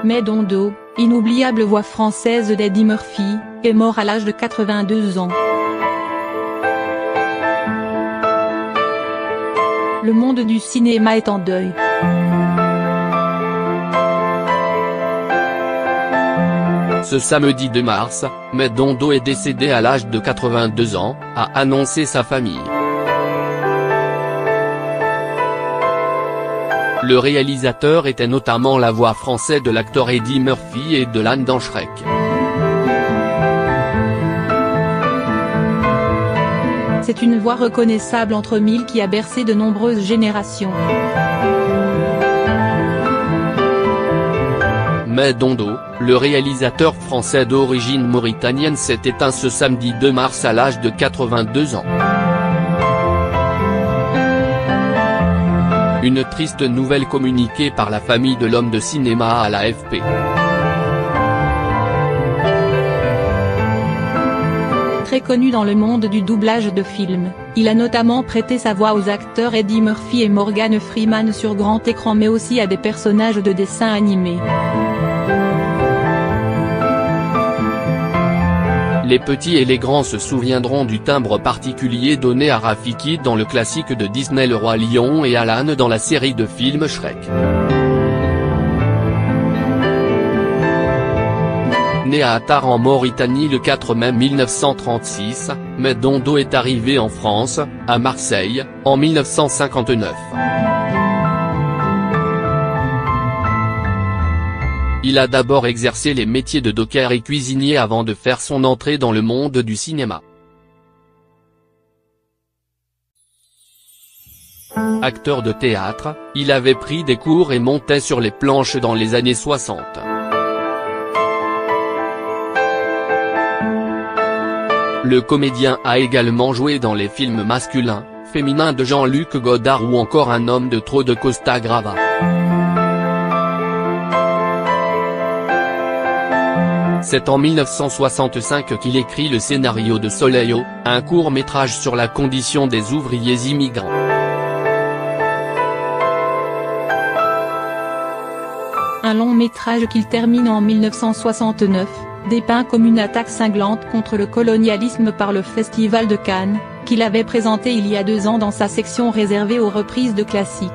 Mais Dondo, inoubliable voix française d'Eddie Murphy, est mort à l'âge de 82 ans. Le monde du cinéma est en deuil. Ce samedi 2 mars, Dondo est décédé à l'âge de 82 ans, a annoncé sa famille. Le réalisateur était notamment la voix française de l'acteur Eddie Murphy et de l'âne dans Shrek. C'est une voix reconnaissable entre mille qui a bercé de nombreuses générations. Dondo, le réalisateur français d'origine mauritanienne s'est éteint ce samedi 2 mars à l'âge de 82 ans. Une triste nouvelle communiquée par la famille de l'homme de cinéma à l'AFP. Très connu dans le monde du doublage de films, il a notamment prêté sa voix aux acteurs Eddie Murphy et Morgan Freeman sur grand écran mais aussi à des personnages de dessins animés. Les petits et les grands se souviendront du timbre particulier donné à Rafiki dans le classique de Disney Le Roi Lion et Alan dans la série de films Shrek. Né à Attar en Mauritanie le 4 mai 1936, Dondo est arrivé en France, à Marseille, en 1959. Il a d'abord exercé les métiers de docker et cuisinier avant de faire son entrée dans le monde du cinéma. Acteur de théâtre, il avait pris des cours et montait sur les planches dans les années 60. Le comédien a également joué dans les films masculins, féminins de Jean-Luc Godard ou encore Un homme de trop de Costa Grava. C'est en 1965 qu'il écrit le scénario de Soleil, un court-métrage sur la condition des ouvriers immigrants. Un long métrage qu'il termine en 1969, dépeint comme une attaque cinglante contre le colonialisme par le Festival de Cannes, qu'il avait présenté il y a 2 ans dans sa section réservée aux reprises de classiques.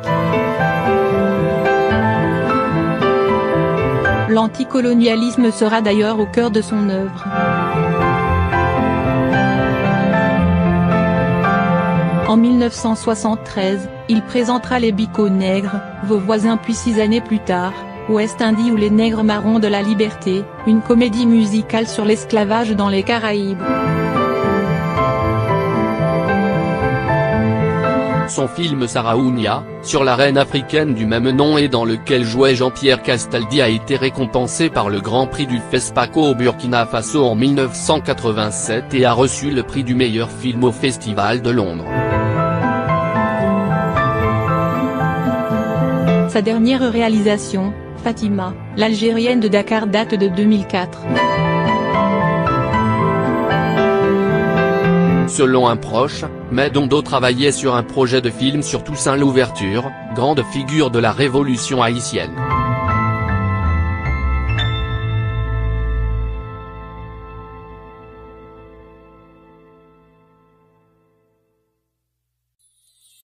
L'anticolonialisme sera d'ailleurs au cœur de son œuvre. En 1973, il présentera Les Bicots Nègres, Vos voisins puis 6 années plus tard, West Indies ou Les Nègres marrons de la liberté, une comédie musicale sur l'esclavage dans les Caraïbes. Son film Saraounia, sur la reine africaine du même nom et dans lequel jouait Jean-Pierre Castaldi a été récompensé par le Grand Prix du FESPACO au Burkina Faso en 1987 et a reçu le prix du meilleur film au Festival de Londres. Sa dernière réalisation, Fatima, l'Algérienne de Dakar date de 2004. Selon un proche, Dondo travaillait sur un projet de film sur Toussaint Louverture, grande figure de la révolution haïtienne.